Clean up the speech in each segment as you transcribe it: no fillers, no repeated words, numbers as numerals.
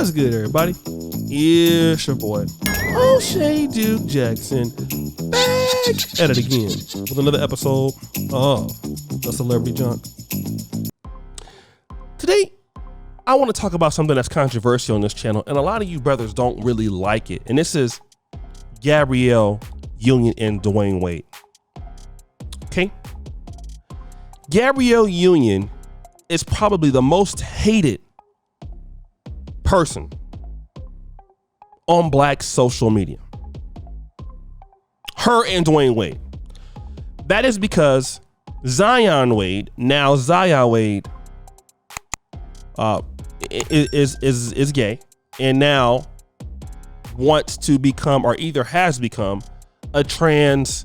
What's good, everybody? It's your boy, O'Shea Duke Jackson, back at it again with another episode of The Celebrity Junk. Today, I want to talk about something that's controversial on this channel, and a lot of you brothers don't really like it, and this is Gabrielle Union and Dwayne Wade. Okay? Gabrielle Union is probably the most hated person on Black social media. Her and Dwayne Wade. That is because Zion Wade, now Zaya Wade, is gay and now wants to become, or either has become, a trans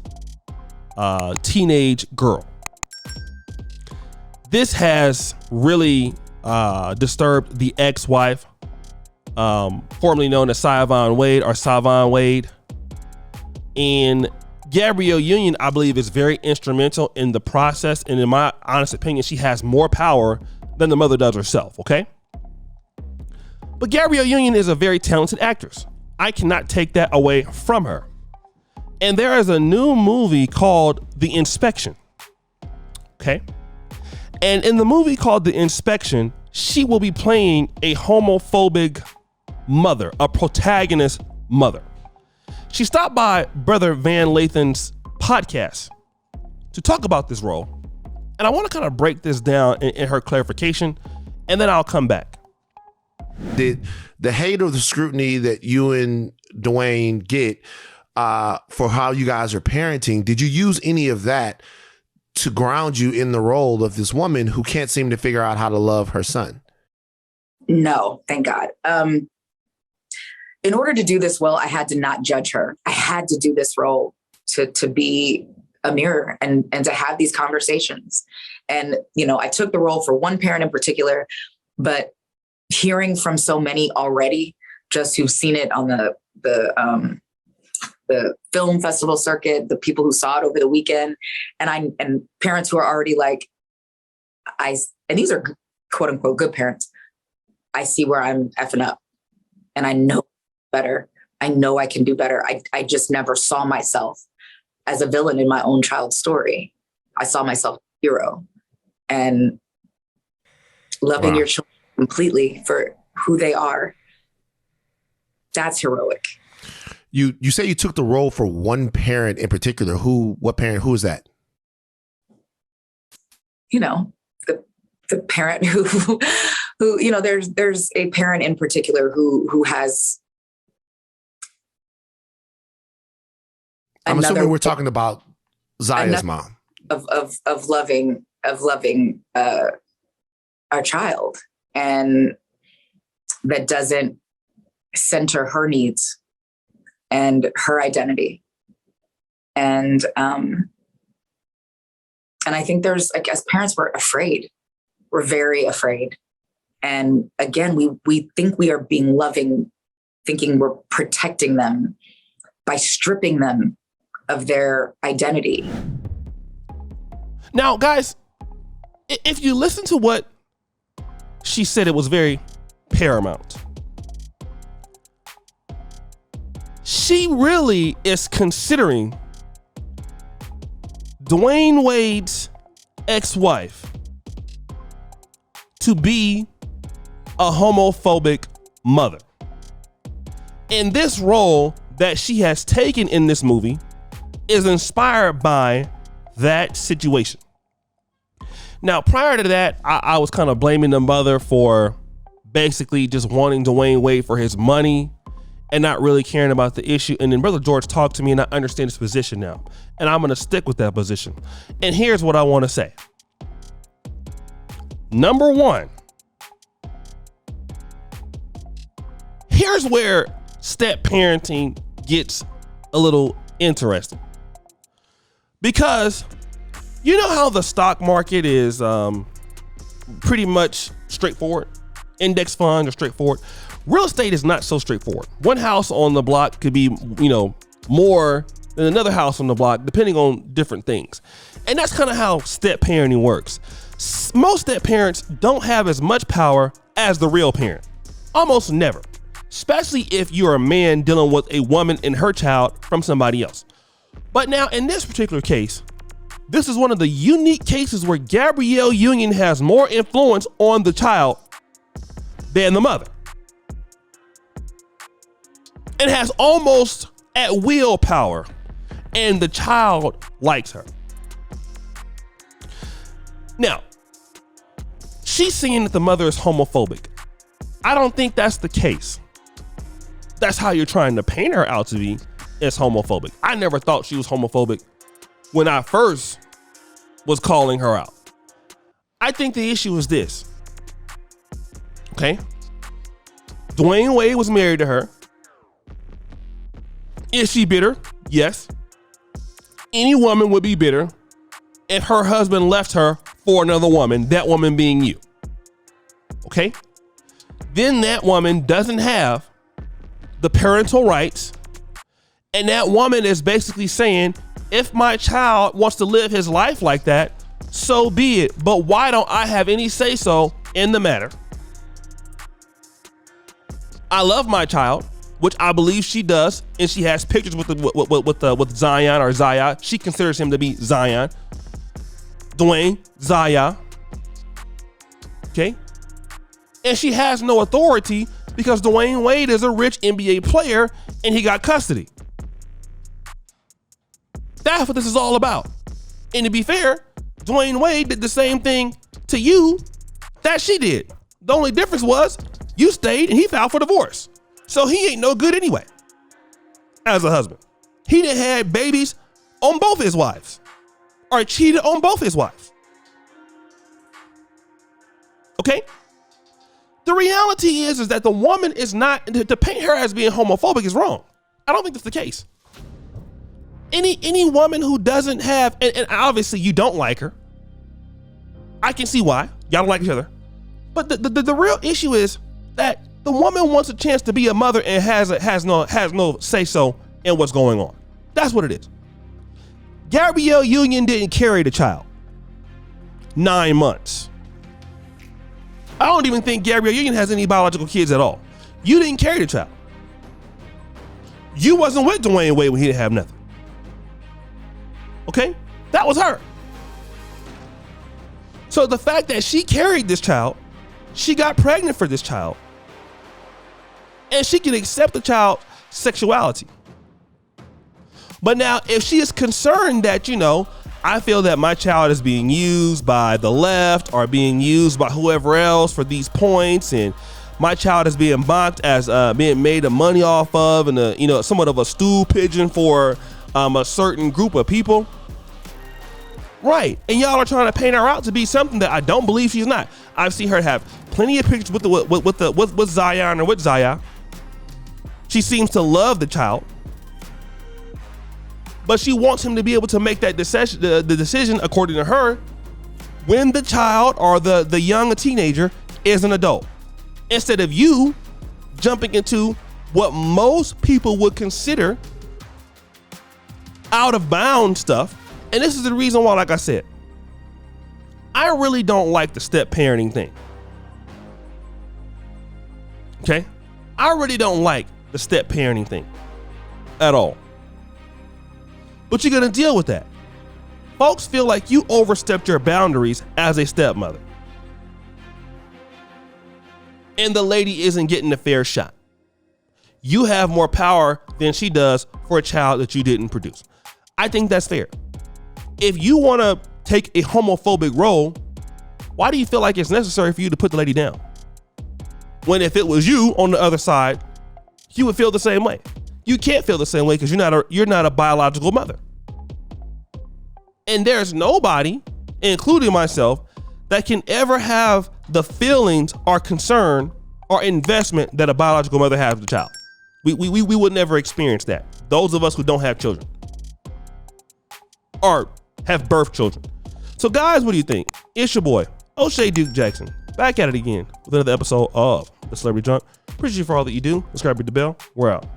teenage girl. This has really disturbed the ex-wife, formerly known as Savon Wade. And Gabrielle Union, I believe, is very instrumental in the process. And in my honest opinion, she has more power than the mother does herself, okay? But Gabrielle Union is a very talented actress. I cannot take that away from her. And there is a new movie called The Inspection, okay? And in the movie called The Inspection, she will be playing a homophobic mother, a protagonist mother. She stopped by Brother Van Lathan's podcast to talk about this role. And I want to kind of break this down in her clarification, and then I'll come back. Did the hate or the scrutiny that you and Dwayne get for how you guys are parenting, did you use any of that to ground you in the role of this woman who can't seem to figure out how to love her son? No, thank God. In order to do this well, I had to not judge her. I had to do this role to be a mirror and to have these conversations. And, you know, I took the role for one parent in particular, but hearing from so many already, just who've seen it on the film festival circuit, the people who saw it over the weekend, and parents who are already like, and these are quote unquote good parents. I see where I'm effing up, and I know better. I know I can do better. I just never saw myself as a villain in my own child's story. I saw myself as a hero, and loving your children completely for who they are. That's heroic. You say you took the role for one parent in particular. What parent? Who is that? You know, the parent who you know, there's a parent in particular who has. I'm assuming we're talking about Zaya's mom. Of loving our child, and that doesn't center her needs and her identity. And I think there's, like, as parents, we're afraid. We're very afraid. And again, we think we are being loving, thinking we're protecting them by stripping them of their identity. Now, guys, if you listen to what she said, it was very paramount. She really is considering Dwayne Wade's ex-wife to be a homophobic mother. And this role that she has taken in this movie is inspired by that situation. Now, prior to that, I was kind of blaming the mother for basically just wanting Dwayne Wade for his money and not really caring about the issue. And then Brother George talked to me, and I understand his position now. And I'm going to stick with that position. And here's what I want to say. Number one, here's where step parenting gets a little interesting. Because you know how the stock market is pretty much straightforward. Index funds are straightforward. Real estate is not so straightforward. One house on the block could be, you know, more than another house on the block, depending on different things. And that's kind of how step parenting works. Most step parents don't have as much power as the real parent. Almost never. especially if you're a man dealing with a woman and her child from somebody else. But now in this particular case, this is one of the unique cases where Gabrielle Union has more influence on the child than the mother, and has almost at will power, and the child likes her. Now, she's saying that the mother is homophobic. I don't think that's the case. That's how you're trying to paint her out to be, is homophobic. I never thought she was homophobic when I first was calling her out. I think the issue is this. Okay? Dwayne Wade was married to her. Is she bitter? Yes. Any woman would be bitter if her husband left her for another woman, that woman being you. Okay? Then that woman doesn't have the parental rights, and that woman is basically saying, if my child wants to live his life like that, so be it, but why don't I have any say-so in the matter? I love my child, which I believe she does, and she has pictures with Zion or Zaya. She considers him to be Zion. Dwayne, Zaya. Okay? And she has no authority because Dwayne Wade is a rich NBA player and he got custody. That's what this is all about. And to be fair, Dwayne Wade did the same thing to you that she did. The only difference was you stayed and he filed for divorce. So he ain't no good anyway as a husband. He done had babies on both his wives or cheated on both his wives. Okay? The reality is that the woman is not, to paint her as being homophobic is wrong. I don't think that's the case. Any woman who doesn't have, and obviously you don't like her. I can see why. Y'all don't like each other. But the real issue is that the woman wants a chance to be a mother and has no say-so in what's going on. That's what it is. Gabrielle Union didn't carry the child 9 months. I don't even think Gabrielle Union has any biological kids at all. You didn't carry the child. You wasn't with Dwayne Wade when he didn't have nothing. Okay? That was her. So the fact that she carried this child, she got pregnant for this child, and she can accept the child's sexuality. But now, if she is concerned that, I feel that my child is being used by the left or being used by whoever else for these points, and my child is being mocked as being made of money off of, and somewhat of a stool pigeon for a certain group of people. Right, and y'all are trying to paint her out to be something that I don't believe she's not. I've seen her have plenty of pictures with Zion or with Zaya. She seems to love the child, but she wants him to be able to make that decision, the decision according to her, when the child or the young teenager is an adult, instead of you jumping into what most people would consider out of bounds stuff. And this is the reason why, like I said, I really don't like the step parenting thing. Okay? I really don't like the step parenting thing at all. But you're going to deal with that. Folks feel like you overstepped your boundaries as a stepmother, and the lady isn't getting a fair shot. You have more power than she does for a child that you didn't produce. I think that's fair. If you want to take a homophobic role, why do you feel like it's necessary for you to put the lady down? When if it was you on the other side, you would feel the same way. You can't feel the same way because you're not a biological mother. And there's nobody, including myself, that can ever have the feelings or concern or investment that a biological mother has with the child. We would never experience that. Those of us who don't have children or have birth children. So guys, what do you think? It's your boy, O'Shea Duke Jackson, back at it again with another episode of The Celebrity Drunk. Appreciate you for all that you do. Subscribe to the bell. We're out.